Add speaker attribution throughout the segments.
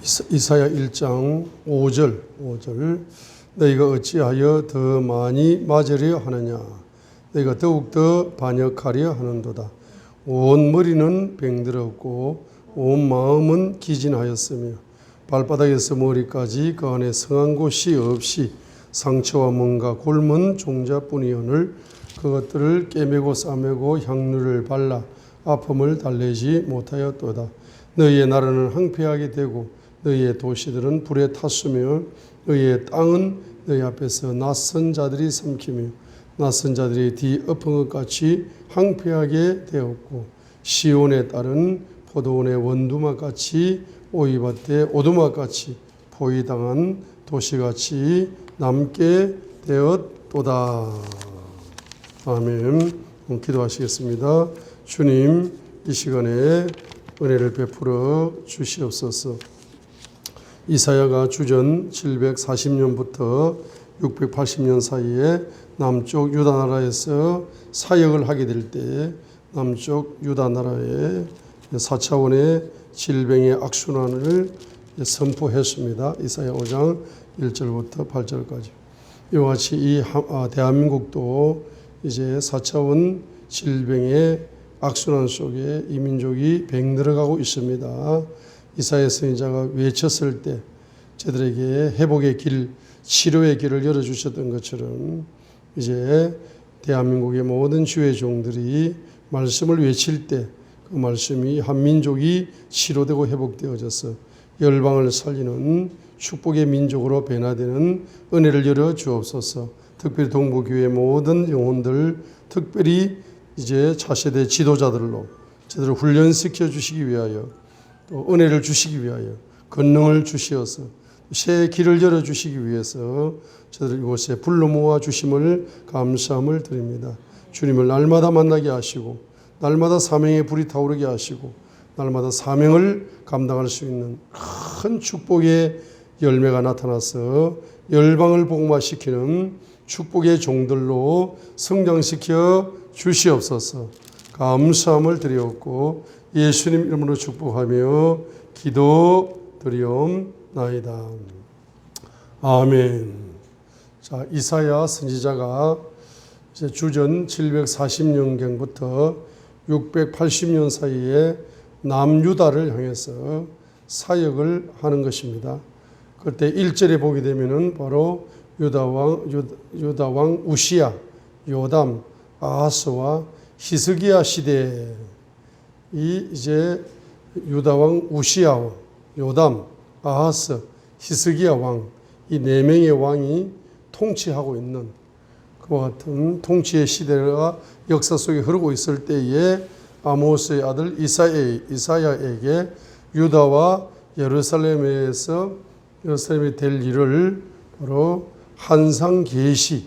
Speaker 1: 이사야 1장 5절 너희가 어찌하여 더 많이 맞으려 하느냐 너희가 더욱더 반역하려 하는도다. 온 머리는 병들었고 온 마음은 기진하였으며 발바닥에서 머리까지 그 안에 성한 곳이 없이 상처와 멍과 곪은 종자뿐이오늘 그것들을 꿰매고 싸매고 향유를 발라 아픔을 달래지 못하였도다. 너희의 나라는 황폐하게 되고 너희의 도시들은 불에 탔으며 너희의 땅은 너희 앞에서 낯선 자들이 삼키며 낯선 자들이 뒤엎은 것 같이 황폐하게 되었고 시온에 따른 포도원의 원두막같이 오이밭의 오두막같이 포위당한 도시같이 남게 되었도다. 아멘. 기도하시겠습니다. 주님, 이 시간에 은혜를 베풀어 주시옵소서. 이사야가 주전 740년부터 680년 사이에 남쪽 유다 나라에서 사역을 하게 될 때 남쪽 유다 나라의 4차원의 질병의 악순환을 선포했습니다. 이사야 5장 1절부터 8절까지. 이와 같이 이 대한민국도 이제 4차원 질병의 악순환 속에 이 민족이 병들어가고 있습니다. 이사야 선지자가 외쳤을 때 저들에게 회복의 길, 치료의 길을 열어주셨던 것처럼 이제 대한민국의 모든 주의 종들이 말씀을 외칠 때 그 말씀이 한 민족이 치료되고 회복되어져서 열방을 살리는 축복의 민족으로 변화되는 은혜를 열어 주옵소서. 특별히 동부교회 모든 영혼들, 특별히 이제 차세대 지도자들로 저들을 훈련시켜 주시기 위하여 또 은혜를 주시기 위하여 권능을 주시어서 새 길을 열어주시기 위해서 저들 이곳에 불러 모아 주심을 감사함을 드립니다. 주님을 날마다 만나게 하시고 날마다 사명의 불이 타오르게 하시고 날마다 사명을 감당할 수 있는 큰 축복의 열매가 나타나서 열방을 복음화시키는 축복의 종들로 성장시켜 주시옵소서. 감사함을 드리옵고 예수님 이름으로 축복하며 기도드리옵나이다. 아멘. 자, 이사야 선지자가 이제 주전 740년경부터 680년 사이에 남유다를 향해서 사역을 하는 것입니다. 그때 1절에 보게 되면은 바로 유다왕 우시야, 요담, 아하스와 히스기야 시대에 이제 유다왕 우시야, 요담, 아하스, 히스기야 왕, 이 네 명의 왕이 통치하고 있는 그와 같은 통치의 시대가 역사 속에 흐르고 있을 때에 아모스의 아들 이사야에게 유다와 예루살렘이 될 일을 바로 한상계시를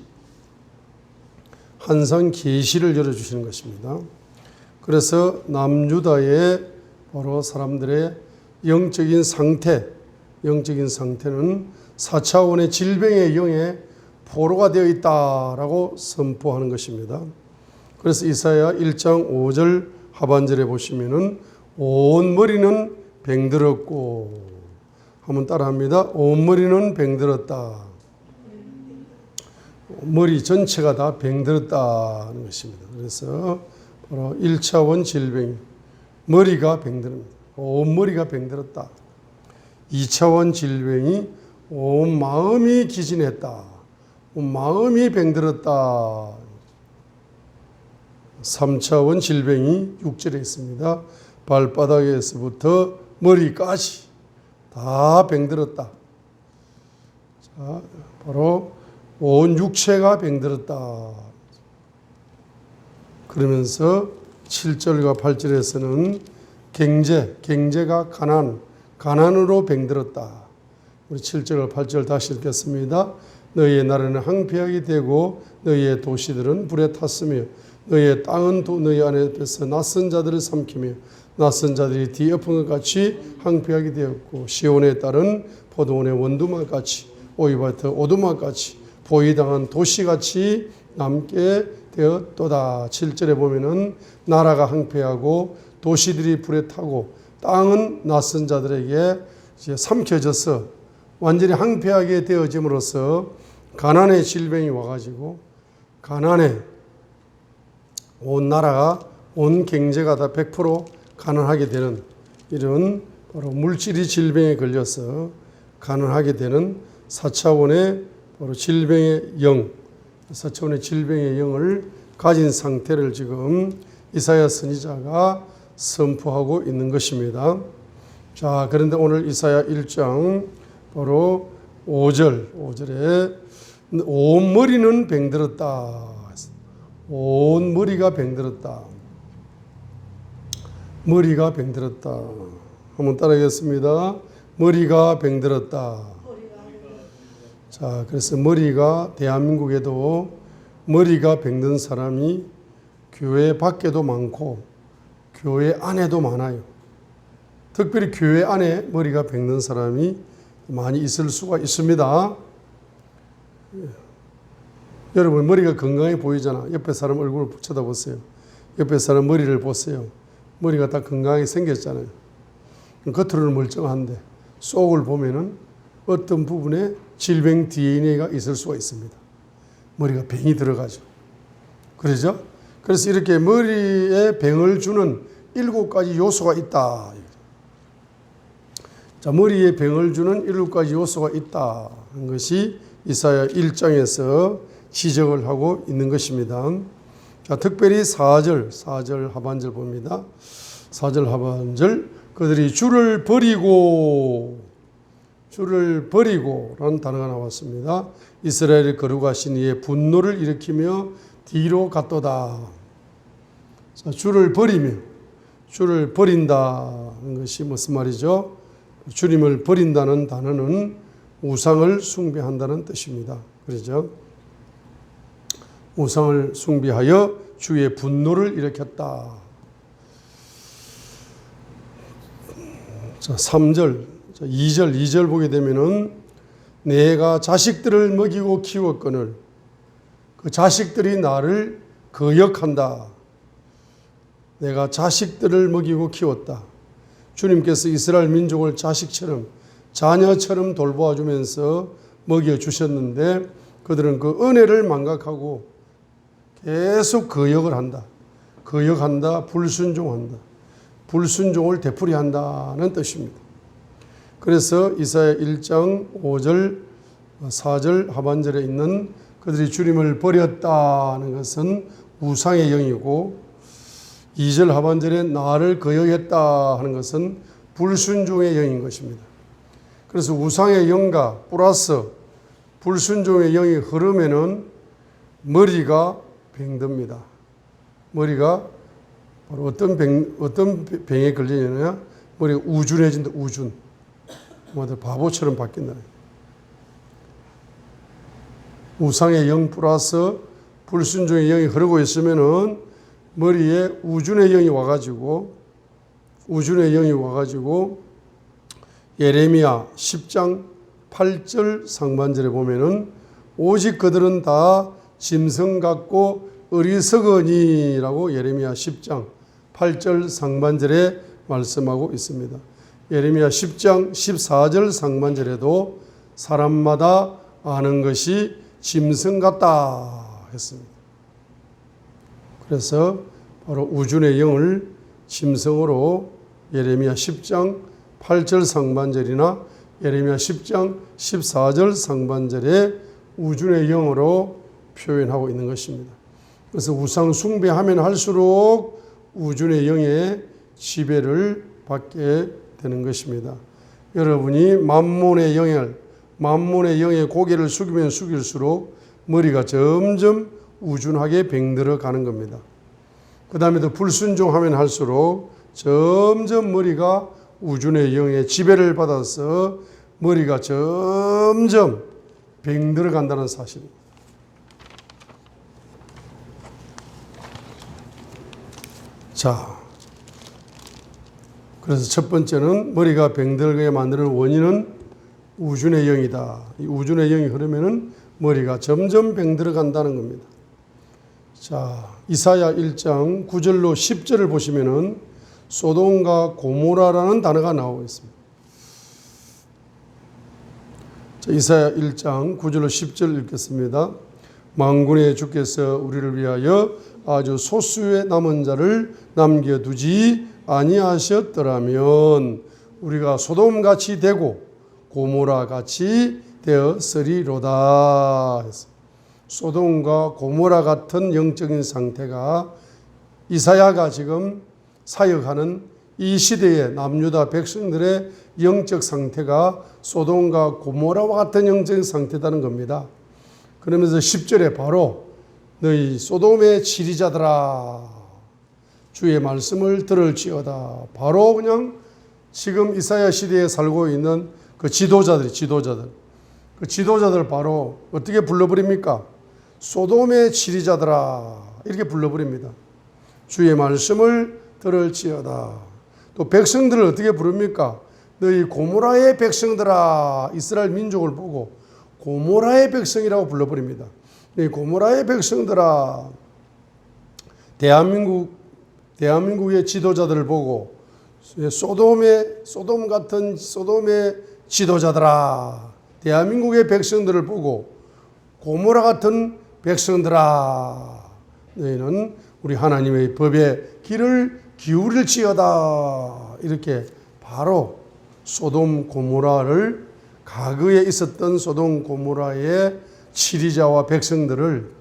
Speaker 1: 열어주시는 것입니다. 그래서 남유다의 바로 사람들의 영적인 상태는 4차원의 질병의 영에 포로가 되어 있다라고 선포하는 것입니다. 그래서 이사야 1장 5절 하반절에 보시면은 온 머리는 병들었고 한번 따라합니다. 온 머리는 병들었다. 머리 전체가 다 병들었다는 것입니다. 그래서 바로 1차원 질병, 머리가 병들었다. 온 머리가 병들었다. 2차원 질병이 온 마음이 기진했다. 온 마음이 병들었다. 3차원 질병이 6절에 있습니다. 발바닥에서부터 머리까지 다 병들었다. 자, 바로 온 육체가 병들었다. 그러면서 7절과 8절에서는 경제가 가난으로 병들었다. 우리 7절, 8절 다시 읽겠습니다. 너희의 나라는 황폐하게 되고 너희의 도시들은 불에 탔으며 너희의 땅은 너희 안에서 낯선 자들을 삼키며 낯선 자들이 뒤엎은 것 같이 황폐하게 되었고 시온에 따른 포도원의 원두막같이 오이밭의 오두막같이 포위당한 도시같이 남게 되었도다. 7절에 보면은 나라가 황폐하고 도시들이 불에 타고 땅은 낯선 자들에게 이제 삼켜져서 완전히 항폐하게 되어짐으로써 가난의 질병이 와가지고 가난에 온 나라가 온 경제가 다 100% 가난하게 되는 이런 바로 물질이 질병에 걸려서 가난하게 되는 4차원의 바로 질병의 영, 4차원의 질병의 영을 가진 상태를 지금 이사야 선지자가 선포하고 있는 것입니다. 자, 그런데 오늘 이사야 1장 바로 5절에 온 머리는 병들었다. 온 머리가 병들었다. 머리가 병들었다. 한번 따라하겠습니다. 머리가 병들었다. 자, 그래서 머리가 대한민국에도 머리가 병든 사람이 교회 밖에도 많고 교회 안에도 많아요. 특별히 교회 안에 머리가 병든 사람이 많이 있을 수가 있습니다. 여러분 머리가 건강해 보이잖아. 옆에 사람 얼굴을 쳐다보세요. 옆에 사람 머리를 보세요. 머리가 다 건강하게 생겼잖아요. 겉으로는 멀쩡한데 속을 보면은 어떤 부분에 질병 DNA가 있을 수가 있습니다. 머리가 병이 들어가죠. 그러죠? 그래서 이렇게 머리에 병을 주는 7가지 요소가 있다. 자, 머리에 병을 주는 7가지 요소가 있다는 것이 이사야 1장에서 지적을 하고 있는 것입니다. 자, 특별히 4절 하반절 봅니다. 4절 하반절, 그들이 주를 버리고 라는 단어가 나왔습니다. 이스라엘이 거룩하신 이의 분노를 일으키며 뒤로 갔도다. 자, 주를 버린다는 것이 무슨 말이죠? 주님을 버린다는 단어는 우상을 숭배한다는 뜻입니다. 그렇죠? 우상을 숭배하여 주의 분노를 일으켰다. 자, 3절, 2절 보게 되면은 내가 자식들을 먹이고 키웠거늘 그 자식들이 나를 거역한다. 내가 자식들을 먹이고 키웠다. 주님께서 이스라엘 민족을 자식처럼 자녀처럼 돌보아주면서 먹여주셨는데 그들은 그 은혜를 망각하고 계속 거역을 한다. 거역한다. 불순종한다. 불순종을 되풀이한다는 뜻입니다. 그래서 이사야 1장 5절, 4절 하반절에 있는 그들이 주님을 버렸다는 것은 우상의 영이고 2절 하반절에 나를 거역했다 하는 것은 불순종의 영인 것입니다. 그래서 우상의 영과 플러스 불순종의 영이 흐르면은 머리가 병듭니다. 머리가 바로 어떤 병에 걸리느냐? 머리가 우준해진다. 우준. 뭐들 바보처럼 바뀐다. 우상의 영 플러스 불순종의 영이 흐르고 있으면은 머리에 우준의 영이 와가지고 예레미야 10장 8절 상반절에 보면은 오직 그들은 다 짐승 같고 어리석으니라고 예레미야 10장 8절 상반절에 말씀하고 있습니다. 예레미야 10장 14절 상반절에도 사람마다 아는 것이 짐승 같다 했습니다. 그래서 바로 우준의 영을 짐승으로 예레미야 10장 8절 상반절이나 예레미야 10장 14절 상반절에 우준의 영으로 표현하고 있는 것입니다. 그래서 우상 숭배하면 할수록 우준의 영의 지배를 받게 되는 것입니다. 여러분이 만몬의 영의 고개를 숙이면 숙일수록 머리가 점점 우준하게 병들어 가는 겁니다. 그 다음에 또 불순종하면 할수록 점점 머리가 우준의 영의 지배를 받아서 머리가 점점 병들어 간다는 사실입니다. 자, 그래서 첫 번째는 머리가 병들게 만드는 원인은 우준의 영이다. 이 우준의 영이 흐르면은 머리가 점점 병들어 간다는 겁니다. 자, 이사야 1장 9절로 10절을 보시면은 소돔과 고모라라는 단어가 나오고 있습니다. 이사야 1장 9절로 10절 읽겠습니다. 만군의 주께서 우리를 위하여 아주 소수의 남은 자를 남겨두지 아니하셨더라면 우리가 소돔같이 되고 고모라같이 되었으리로다. 소돔과 고모라 같은 영적인 상태가 이사야가 지금 사역하는 이 시대의 남유다 백성들의 영적 상태가 소돔과 고모라와 같은 영적 상태다는 겁니다. 그러면서 10절에 바로 너희 소돔의 지리자들아 주의 말씀을 들을지어다. 바로 그냥 지금 이사야 시대에 살고 있는 그 지도자들 그 지도자들 바로 어떻게 불러버립니까? 소돔의 지리자들아 이렇게 불러버립니다. 주의 말씀을 들을지어다. 또 백성들을 어떻게 부릅니까? 너희 고모라의 백성들아. 이스라엘 민족을 보고 고모라의 백성이라고 불러버립니다. 너희 고모라의 백성들아. 대한민국의 지도자들을 보고 소돔 같은 소돔의 지도자들아. 대한민국의 백성들을 보고 고모라 같은 백성들아. 너희는 우리 하나님의 법에 귀를 기울일지어다. 이렇게 바로 소돔 고모라를 과거에 있었던 소돔 고모라의 치리자와 백성들을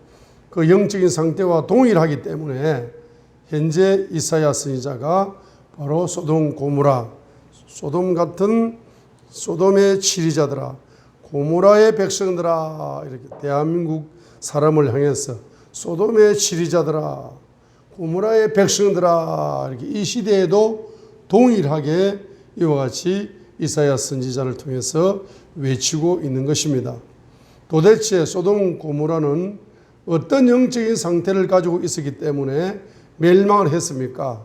Speaker 1: 그 영적인 상태와 동일하기 때문에 현재 이사야 선지자가 바로 소돔 고모라, 소돔 같은 소돔의 치리자들아, 고모라의 백성들아 이렇게 대한민국 사람을 향해서 소돔의 치리자들아, 고모라의 백성들아 이렇게 이 시대에도 동일하게 이와 같이 이사야 선지자를 통해서 외치고 있는 것입니다. 도대체 소돔 고모라는 어떤 영적인 상태를 가지고 있었기 때문에 멸망을 했습니까?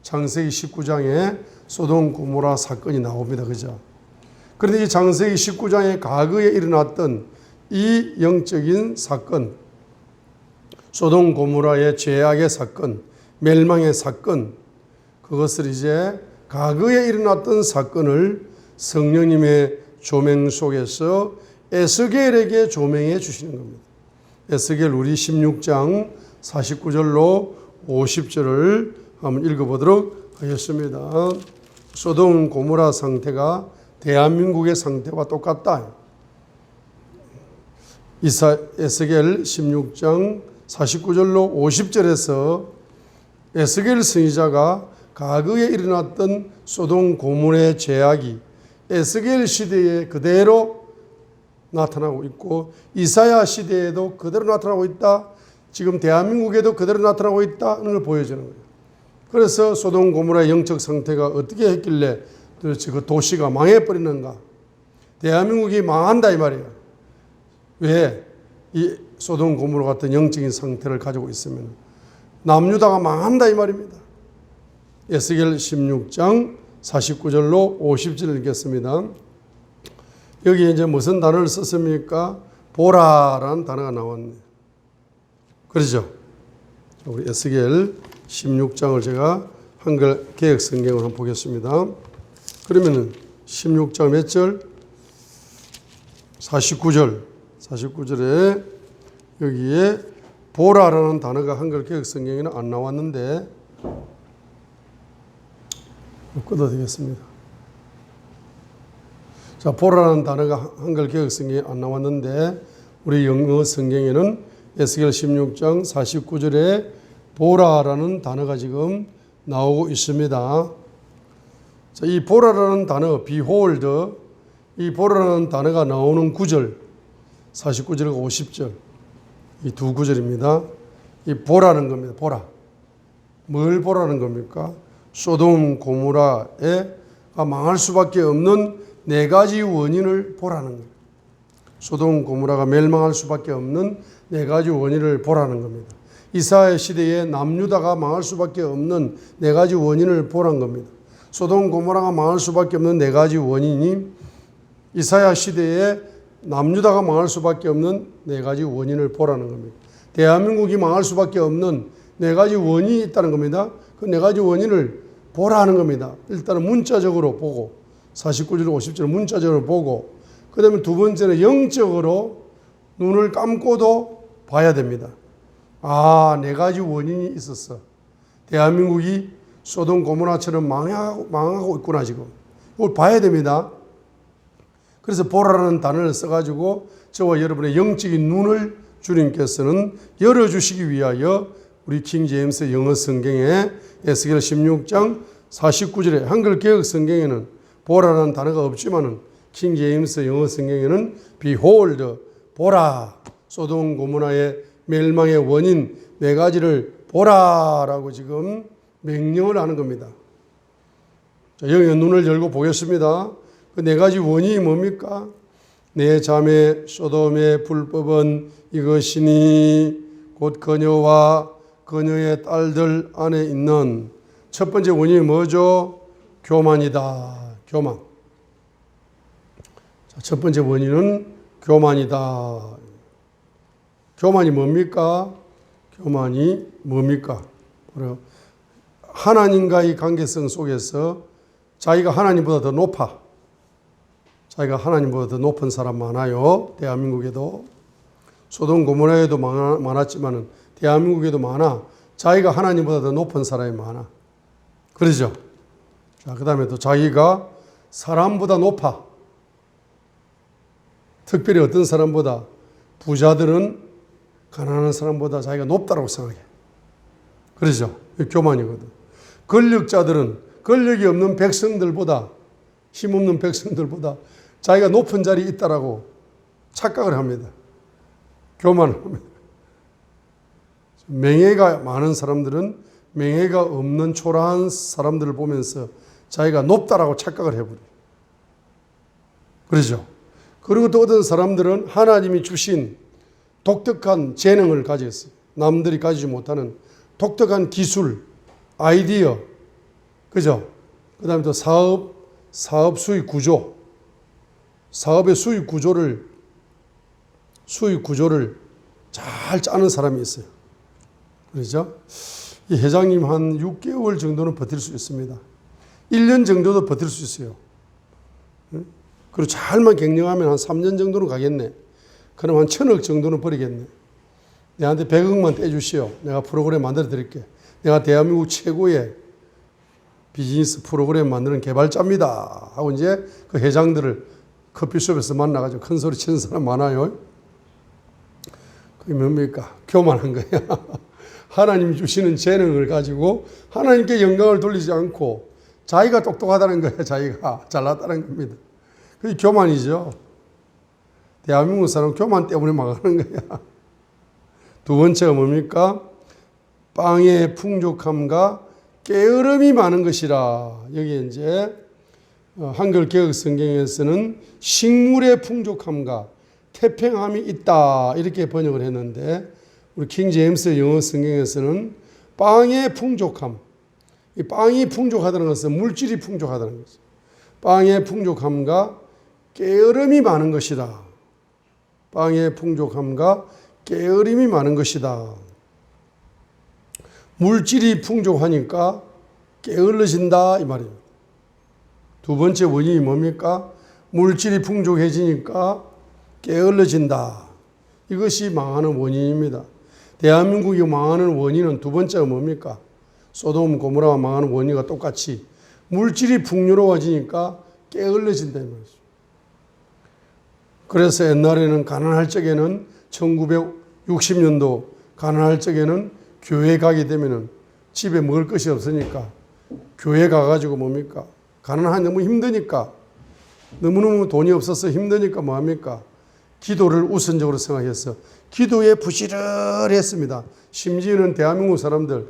Speaker 1: 창세기 19장에 소돔 고모라 사건이 나옵니다. 그죠? 그런데 이 창세기 19장에 과거에 일어났던 이 영적인 사건, 소돔 고모라의 죄악의 사건, 멸망의 사건, 그것을 이제 과거에 일어났던 사건을 성령님의 조명 속에서 에스겔에게 조명해 주시는 겁니다. 에스겔 우리 16장 49절로 50절을 한번 읽어보도록 하겠습니다. 소돔 고모라 상태가 대한민국의 상태와 똑같다. 에스겔 16장 49절로 50절에서 에스겔 선지자가 과거에 일어났던 소돔 고모라의 죄악이 에스겔 시대에 그대로 나타나고 있고 이사야 시대에도 그대로 나타나고 있다. 지금 대한민국에도 그대로 나타나고 있다는 걸 보여주는 거예요. 그래서 소돔 고모라의 영적 상태가 어떻게 했길래 도대체 그 도시가 망해버리는가? 대한민국이 망한다 이 말이에요. 왜? 이 소돔 고모라 같은 영적인 상태를 가지고 있으면 남유다가 망한다 이 말입니다. 에스겔 16장 49절로 50절 읽겠습니다. 여기 이제 무슨 단어를 썼습니까? 보라라는 단어가 나왔네요. 그렇죠? 우리 에스겔 16장을 제가 한글 개역 성경을 한번 보겠습니다. 그러면은 16장 몇 절? 49절에 여기에 보라라는 단어가 한글 개역 성경에는 안 나왔는데 끊어야 되겠습니다. 자, 보라라는 단어가 한글 개역 성경에 안 나왔는데 우리 영어 성경에는 에스겔 16장 49절에 보라라는 단어가 지금 나오고 있습니다. 자, 이 보라라는 단어, behold, 이 보라라는 단어가 나오는 구절, 49절과 50절, 이 두 구절입니다. 이 보라는 겁니다. 보라. 뭘 보라는 겁니까? 소돔 고모라가 망할 수밖에 없는 네 가지 원인을 보라는 거예요. 소돔 고모라가 멸망할 수밖에 없는 네 가지 원인을 보라는 겁니다. 이사야 시대에 남유다가 망할 수밖에 없는 네 가지 원인을 보라는 겁니다. 소돔 고모라가 망할 수밖에 없는 네 가지 원인이 이사야 시대에 남유다가 망할 수밖에 없는 네 가지 원인을 보라는 겁니다. 대한민국이 망할 수밖에 없는 네 가지 원인이 있다는 겁니다. 그 네 가지 원인을 보라는 겁니다. 일단은 문자적으로 보고 49절 50절 문자적으로 보고 그 다음에 두 번째는 영적으로 눈을 감고도 봐야 됩니다. 아, 네 가지 원인이 있었어. 대한민국이 소돔 고모라처럼 망하고 있구나 지금. 이걸 봐야 됩니다. 그래서 보라라는 단어를 써가지고 저와 여러분의 영적인 눈을 주님께서는 열어주시기 위하여 우리 킹 제임스 영어 성경에 에스겔 16장 49절에 한글 개혁 성경에는 보라라는 단어가 없지만은 킹 제임스 영어 성경에는 behold, 보라, 소돔 고모라의 멸망의 원인 네 가지를 보라라고 지금 명령을 하는 겁니다. 자, 영의 눈을 열고 보겠습니다. 그 네 가지 원인이 뭡니까? 내 자매 소돔의 불법은 이것이니 곧 그녀와 그녀의 딸들 안에 있는 첫 번째 원인이 뭐죠? 교만이다. 교만. 자, 첫 번째 원인은 교만이다. 교만이 뭡니까? 교만이 뭡니까? 바로 하나님과의 관계성 속에서 자기가 하나님보다 더 높아. 자기가 하나님보다 더 높은 사람 많아요. 대한민국에도. 소돔 고모라에도 많았지만 대한민국에도 많아. 자기가 하나님보다 더 높은 사람이 많아. 그러죠? 자, 그 다음에 또 자기가 사람보다 높아. 특별히 어떤 사람보다 부자들은 가난한 사람보다 자기가 높다고 생각해. 그러죠? 교만이거든. 권력자들은 권력이 없는 백성들보다 힘없는 백성들보다 자기가 높은 자리에 있다라고 착각을 합니다. 교만을 합니다. 명예가 많은 사람들은 명예가 없는 초라한 사람들을 보면서 자기가 높다라고 착각을 해버려요. 그러죠? 그리고 또 어떤 사람들은 하나님이 주신 독특한 재능을 가지고 있어요. 남들이 가지지 못하는 독특한 기술, 아이디어, 그죠? 그 다음에 또 사업 수익 구조, 사업의 수익 구조를 잘 짜는 사람이 있어요. 그렇죠? 이 회장님 한 6개월 정도는 버틸 수 있습니다. 1년 정도도 버틸 수 있어요. 그리고 잘만 경영하면 한 3년 정도는 가겠네. 그럼 한 1,000억 정도는 벌이겠네. 내한테 100억만 떼주시오. 내가 프로그램 만들어 드릴게. 내가 대한민국 최고의 비즈니스 프로그램 만드는 개발자입니다. 하고 이제 그 회장들을 커피숍에서 만나가지고 큰 소리 치는 사람 많아요. 그게 뭡니까? 교만한 거야. 하나님이 주시는 재능을 가지고 하나님께 영광을 돌리지 않고 자기가 똑똑하다는 거야. 자기가 잘났다는 겁니다. 그게 교만이죠. 대한민국 사람 교만 때문에 망하는 거야. 두 번째가 뭡니까? 빵의 풍족함과 게으름이 많은 것이라. 여기 이제 한글 개혁 성경에서는 식물의 풍족함과 태평함이 있다 이렇게 번역을 했는데 우리 킹 제임스 영어 성경에서는 빵의 풍족함. 이 빵이 풍족하다는 것은 물질이 풍족하다는 거죠. 빵의 풍족함과 게으름이 많은 것이다. 빵의 풍족함과 게으름이 많은 것이다. 물질이 풍족하니까 게을러진다 이 말이에요. 두 번째 원인이 뭡니까? 물질이 풍족해지니까 게을러진다. 이것이 망하는 원인입니다. 대한민국이 망하는 원인은 두 번째가 뭡니까? 소돔 고모라가 망하는 원인과 똑같이 물질이 풍요로워지니까 게을러진다 이 말이죠. 그래서 옛날에는 가난할 적에는 1960년도 가난할 적에는 교회 가게 되면은 집에 먹을 것이 없으니까 교회 가가지고 뭡니까? 가난하니 너무 힘드니까 너무너무 돈이 없어서 힘드니까 뭐합니까? 기도를 우선적으로 생각해서 기도에 부지런했습니다. 심지어는 대한민국 사람들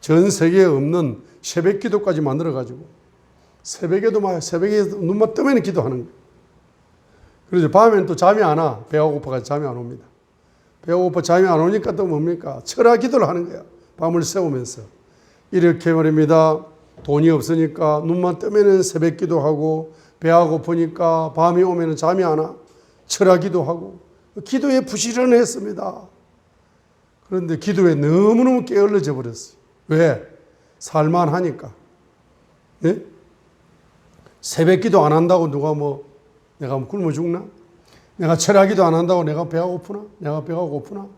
Speaker 1: 전 세계에 없는 새벽 기도까지 만들어가지고 새벽에 눈만 뜨면 기도하는 거예요. 그래서 밤에는 또 잠이 안 와. 배가 고파서 잠이 안 옵니다. 배가 고파 잠이 안 오니까 또 뭡니까? 철학 기도를 하는 거야. 밤을 새우면서. 이렇게 말입니다. 돈이 없으니까 눈만 뜨면 새벽 기도하고 배가 고프니까 밤이 오면 잠이 안 와. 철학 기도하고 기도에 부지런했습니다. 그런데 기도에 너무너무 게을러져 버렸어요. 왜? 살만하니까. 네? 새벽 기도 안 한다고 누가 내가 굶어 죽나? 내가 철학기도 안 한다고 내가 배가 고프나? 내가 배가 고프나?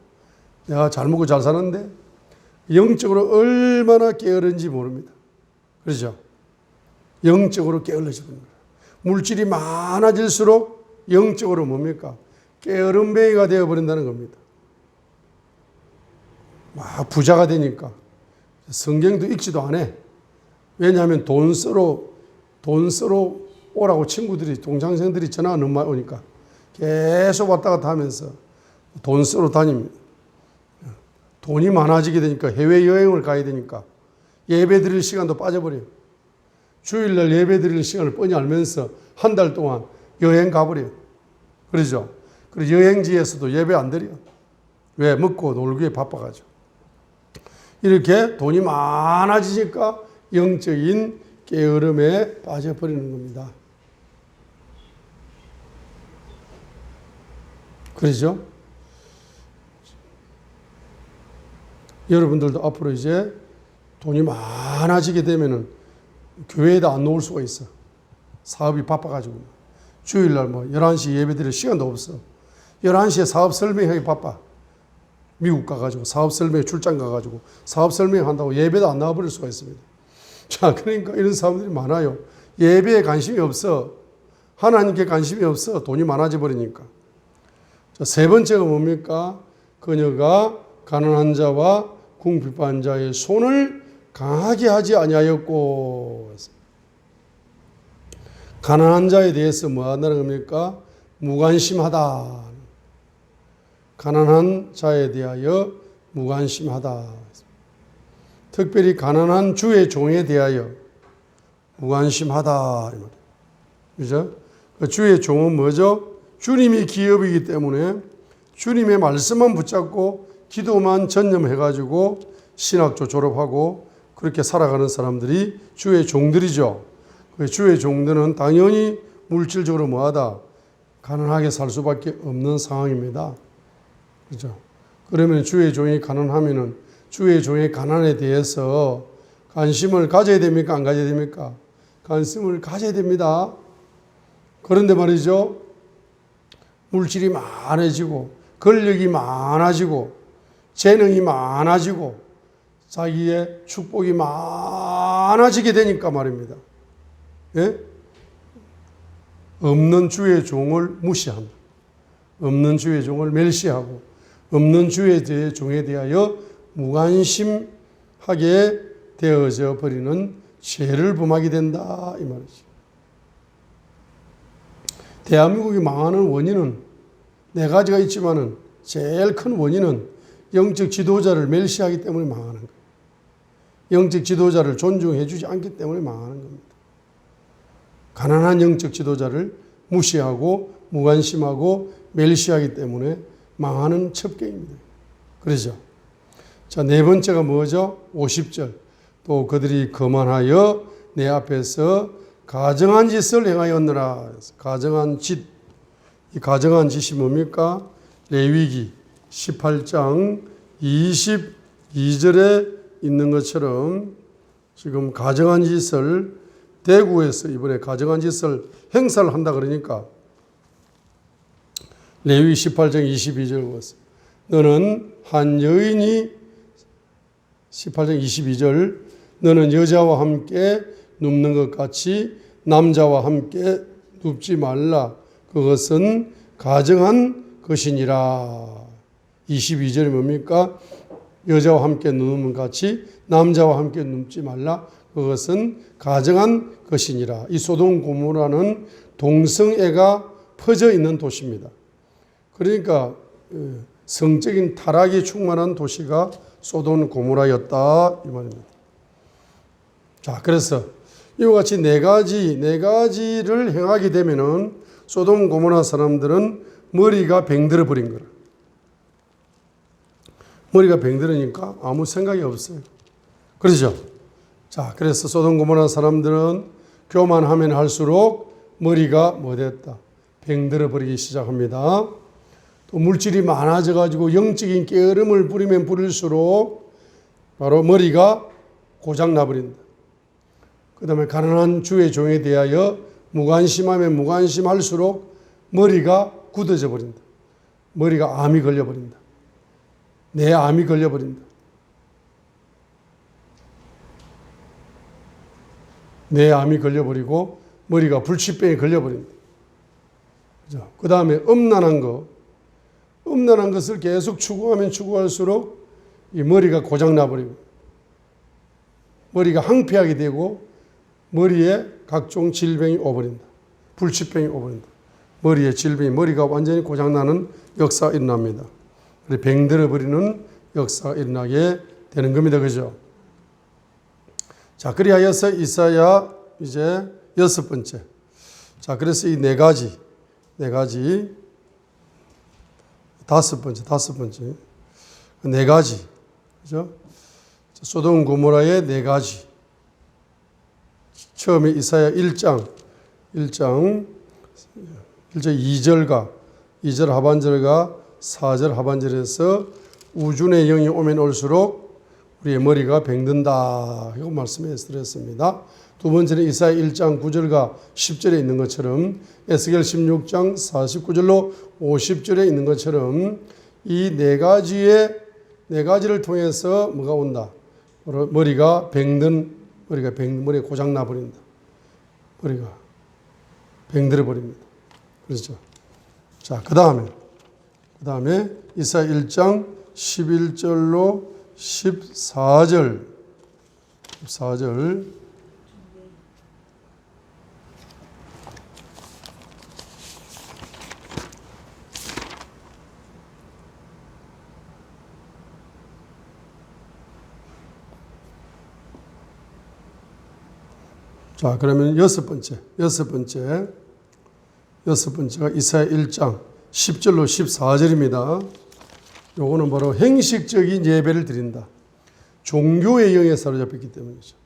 Speaker 1: 내가 잘 먹고 잘 사는데? 영적으로 얼마나 게으른지 모릅니다. 그렇죠? 영적으로 게을러지는 거예요. 물질이 많아질수록 영적으로 뭡니까? 게으름뱅이가 되어버린다는 겁니다. 막 부자가 되니까 성경도 읽지도 안 해. 왜냐하면 돈 쓰러 오라고 친구들이, 동창생들이 전화가 너무 많이 오니까 계속 왔다 갔다 하면서 돈 쓰러 다닙니다. 돈이 많아지게 되니까 해외여행을 가야 되니까 예배 드릴 시간도 빠져버려요. 주일날 예배 드릴 시간을 뻔히 알면서 한 달 동안 여행 가버려요. 그러죠? 그리고 여행지에서도 예배 안 드려요. 왜? 먹고 놀기에 바빠가지고. 이렇게 돈이 많아지니까 영적인 게으름에 빠져버리는 겁니다. 그러죠? 여러분들도 앞으로 이제 돈이 많아지게 되면은 교회에도 안 놓을 수가 있어. 사업이 바빠가지고. 주일날 11시 예배 드릴 시간도 없어. 11시에 사업 설명하기 바빠. 미국 가가지고 사업 설명회 출장 가가지고 사업 설명한다고 예배도 안 나와버릴 수가 있습니다. 자, 그러니까 이런 사람들이 많아요. 예배에 관심이 없어. 하나님께 관심이 없어. 돈이 많아져 버리니까. 자, 세 번째가 뭡니까? 그녀가 가난한 자와 궁핍한 자의 손을 강하게 하지 아니하였고. 가난한 자에 대해서 뭐 한다는 겁니까? 무관심하다. 가난한 자에 대하여 무관심하다. 특별히 가난한 주의 종에 대하여 무관심하다. 그죠? 주의 종은 뭐죠? 주님이 기업이기 때문에 주님의 말씀만 붙잡고 기도만 전념해가지고 신학교 졸업하고 그렇게 살아가는 사람들이 주의 종들이죠. 주의 종들은 당연히 물질적으로 뭐하다? 가난하게 살 수밖에 없는 상황입니다. 그죠? 그러면 주의 종이 가난하면은 주의 종의 가난에 대해서 관심을 가져야 됩니까? 안 가져야 됩니까? 관심을 가져야 됩니다. 그런데 말이죠. 물질이 많아지고 권력이 많아지고 재능이 많아지고 자기의 축복이 많아지게 되니까 말입니다. 예? 없는 주의 종을 무시한다. 없는 주의 종을 멸시하고 없는 주의 종에 대하여 무관심하게 되어져 버리는 죄를 범하게 된다 이 말이죠. 대한민국이 망하는 원인은 네 가지가 있지만은 제일 큰 원인은 영적 지도자를 멸시하기 때문에 망하는 거예요. 영적 지도자를 존중해 주지 않기 때문에 망하는 겁니다. 가난한 영적 지도자를 무시하고 무관심하고 멸시하기 때문에 망하는 첩경입니다. 그러죠. 자, 네 번째가 뭐죠? 50절. 또 그들이 거만하여 내 앞에서 가증한 짓을 행하였느라. 가증한 짓. 이 가증한 짓이 뭡니까? 레위기 18장 22절에 있는 것처럼 지금 가증한 짓을 대구에서 이번에 가증한 짓을 행사를 한다 그러니까 레위 18장 22절 보세요. 너는 한 여인이 18장 22절 너는 여자와 함께 눕는 것 같이 남자와 함께 눕지 말라. 그것은 가증한 것이니라. 22절이 뭡니까? 여자와 함께 눕는 것 같이 남자와 함께 눕지 말라. 그것은 가증한 것이니라. 이 소돔 고모라는 동성애가 퍼져 있는 도시입니다. 그러니까 성적인 타락이 충만한 도시가 소돔 고모라였다 이 말입니다. 자, 그래서 이와 같이 네 가지를 행하게 되면은 소돔 고모라 사람들은 머리가 병들어 버린 거라. 머리가 병들으니까 아무 생각이 없어요. 그렇죠? 자, 그래서 소돔 고모라 사람들은 교만하면 할수록 머리가 뭐됐다? 병들어 버리기 시작합니다. 또 물질이 많아져 가지고 영적인 게으름을 부리면 부릴수록 바로 머리가 고장 나버린다. 그 다음에 가난한 주의 종에 대하여 무관심하면 무관심할수록 머리가 굳어져 버린다. 머리가 암이 걸려버린다. 내 암이 걸려버린다. 내 암이 걸려버리고 머리가 불치병에 걸려버린다. 그죠? 그 다음에 음란한 것을 계속 추구하면 추구할수록 이 머리가 고장나버리고 머리가 항폐하게 되고 머리에 각종 질병이 오버린다. 불치병이 오버린다. 머리에 질병이, 머리가 완전히 고장나는 역사가 일어납니다. 병들어버리는 역사가 일어나게 되는 겁니다. 그죠? 자, 그리하여서 이사야 이제 6번째. 자, 그래서 이 네 가지, 다섯 번째. 네 가지. 그죠? 소돔 고모라의 네 가지. 처음에 이사야 1장 2절 하반절과 4절 하반절에서 우준의 영이 오면 올수록 우리의 머리가 병든다. 이거 말씀해 드렸습니다. 두 번째는 이사야 1장 9절과 10절에 있는 것처럼 에스겔 16장 49절로 50절에 있는 것처럼 이 네 가지를 통해서 뭐가 온다? 머리가 고장 나버린다. 머리가 병들어 버립니다. 그렇죠? 자, 그 다음에 이사야 1장 11절로 14절. 자, 그러면 여섯 번째가 이사야 1장 10절로 14절입니다. 요거는 바로 행식적인 예배를 드린다. 종교의 영에 사로잡혔기 때문이죠.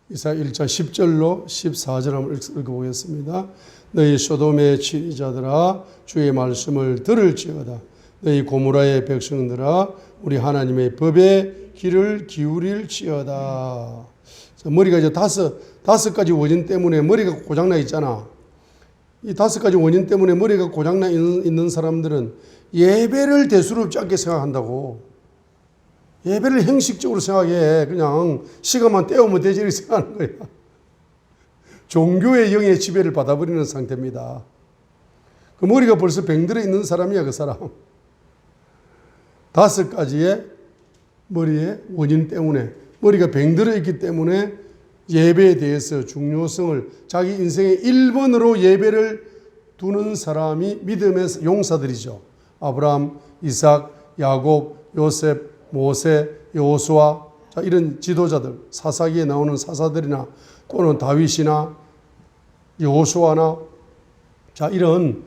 Speaker 1: 이사야 1장 10절로 14절 한번 읽어보겠습니다. 너희 소돔의 치리자들아 주의 말씀을 들을지어다. 너희 고모라의 백성들아 우리 하나님의 법에 귀를 기울일지어다. 머리가 이제 다섯 가지 원인 때문에 머리가 고장나 있잖아. 이 다섯 가지 원인 때문에 머리가 고장나 있는 사람들은 예배를 대수롭지 않게 생각한다고. 예배를 형식적으로 생각해. 그냥 시간만 때우면 되지 이렇게 생각하는 거야. 종교의 영의 지배를 받아버리는 상태입니다. 그 머리가 벌써 병들어 있는 사람이야, 그 사람. 다섯 가지의 머리의 원인 때문에, 머리가 병들어 있기 때문에 예배에 대해서 중요성을 자기 인생의 1번으로 예배를 두는 사람이 믿음의 용사들이죠. 아브라함, 이삭, 야곱, 요셉, 모세, 여호수아, 자, 이런 지도자들, 사사기에 나오는 사사들이나 또는 다윗이나 여호수아나, 자, 이런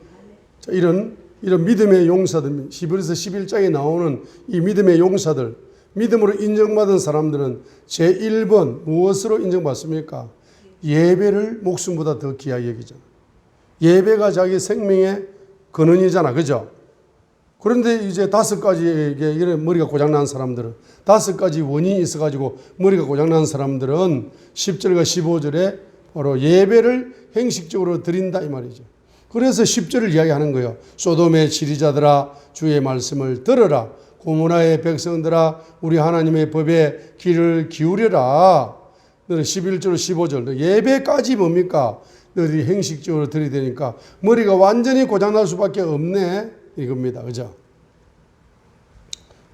Speaker 1: 믿음의 용사들, 히브리서 11장에 나오는 이 믿음의 용사들, 믿음으로 인정받은 사람들은 제1번 무엇으로 인정받습니까? 예배를 목숨보다 더 귀하게 여기잖아. 예배가 자기 생명의 근원이잖아. 그죠? 그런데 이제 다섯 가지 머리가 고장난 사람들은, 다섯 가지 원인이 있어가지고 머리가 고장난 사람들은 10절과 15절에 바로 예배를 행식적으로 드린다 이 말이죠. 그래서 10절을 이야기하는 거예요. 소돔의 지리자들아 주의 말씀을 들어라. 고모라의 백성들아 우리 하나님의 법에 귀를 기울여라. 너는 11절 15절 예배까지 뭡니까? 너희들이 행식적으로 들이대니까 머리가 완전히 고장날 수밖에 없네 이겁니다. 그죠?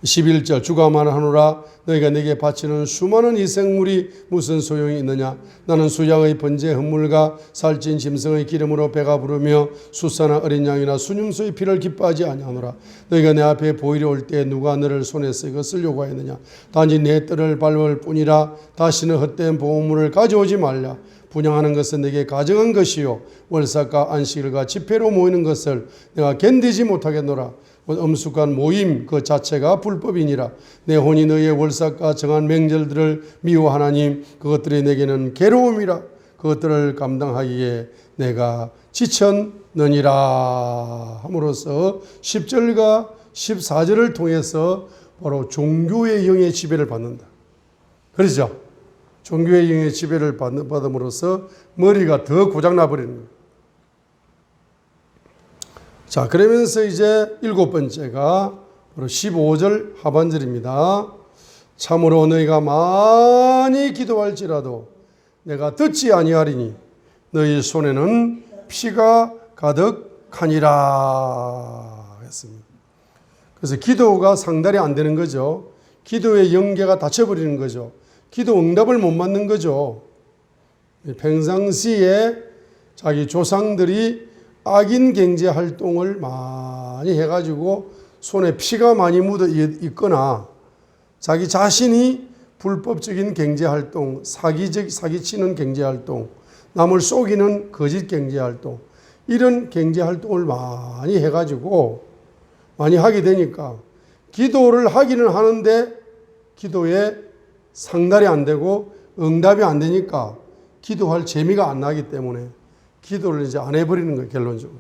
Speaker 1: 11절 주가 말하노라 너희가 내게 바치는 수많은 희생물이 무슨 소용이 있느냐. 나는 수양의 번제 헌물과 살찐 짐승의 기름으로 배가 부르며 수사나 어린 양이나 순임소의 피를 기뻐하지 아니하노라. 너희가 내 앞에 보이려 올 때 누가 너를 손에서 이거 쓰려고 하였느냐. 단지 내 뜰을 밟을 뿐이라. 다시는 헛된 보호물을 가져오지 말라. 분양하는 것은 내게 가정한 것이요 월삭과 안식일과 집회로 모이는 것을 내가 견디지 못하겠노라. 엄숙한 모임 그 자체가 불법이니라. 내 혼이 너희의 월삭과 정한 명절들을 미워하나님 그것들이 내게는 괴로움이라. 그것들을 감당하기에 내가 지쳤느니라 함으로써 10절과 14절을 통해서 바로 종교의 영의 지배를 받는다. 그렇죠? 종교의 영의 지배를 받음으로써 머리가 더 고장나 버리는 거예요. 자, 그러면서 이제 일곱 번째가 바로 15절 하반절입니다. 참으로 너희가 많이 기도할지라도 내가 듣지 아니하리니 너희 손에는 피가 가득하니라 했습니다. 그래서 기도가 상달이 안 되는 거죠. 기도의 연계가 닫혀버리는 거죠. 기도 응답을 못 받는 거죠. 평상시에 자기 조상들이 악인 경제 활동을 많이 해가지고 손에 피가 많이 묻어 있거나 자기 자신이 불법적인 경제 활동, 사기치는 경제 활동, 남을 속이는 거짓 경제 활동, 이런 경제 활동을 많이 해가지고 많이 하게 되니까 기도를 하기는 하는데 기도에 상달이 안 되고 응답이 안 되니까 기도할 재미가 안 나기 때문에 기도를 이제 안 해버리는 거예요, 결론적으로.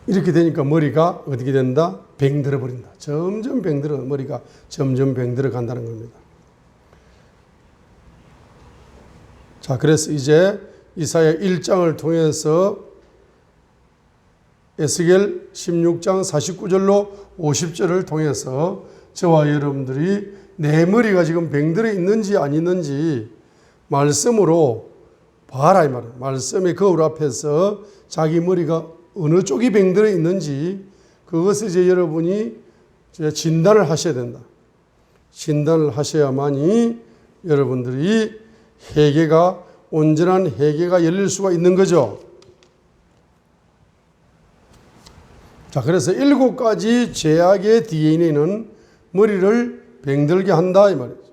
Speaker 1: 이렇게 되니까 머리가 어떻게 된다? 병들어 버린다. 점점 병들어, 머리가 점점 병들어 간다는 겁니다. 자, 그래서 이제 이사야 1장을 통해서 에스겔 16장 49절로 50절을 통해서 저와 여러분들이 내 머리가 지금 병들어 있는지 안 있는지 말씀으로 봐라 이 말이에요. 말씀의 거울 앞에서 자기 머리가 어느 쪽이 병들어 있는지 그것을 이제 여러분이 진단을 하셔야 된다. 진단을 하셔야만이 여러분들이 회개가 온전한 회개가 열릴 수가 있는 거죠. 자, 그래서 7가지 죄악의 DNA는 머리를 병들게 한다 이 말이에요.